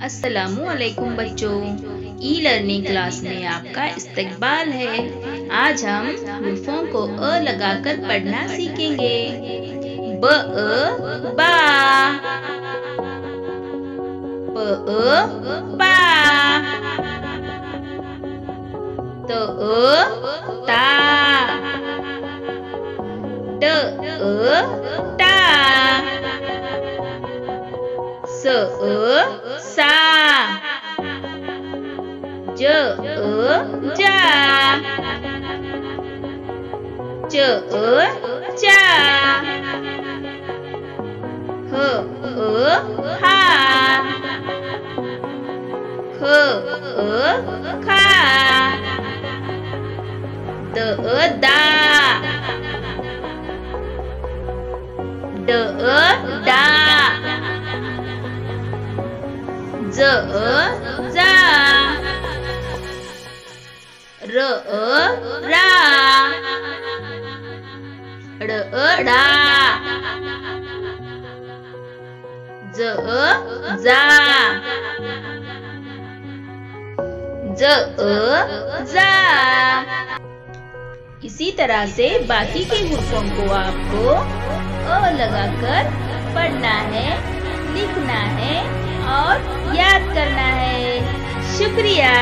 अस्सलामु अलैकुम बच्चों, ई लर्निंग क्लास में आपका इस्तकबाल है। आज हम हुर्फों को अ लगाकर पढ़ना सीखेंगे। ब बा, प पा, त ता, ट टा, स सा, ज जा, च चा, ह हा, ख खा, द दा, ड डा, ज जा, र रा, ड़ डा, ज जा, ज जा। इसी तरह से बाकी के हुर्फों को आपको अ लगाकर पढ़ना है, लिखना है और याद करना है। शुक्रिया।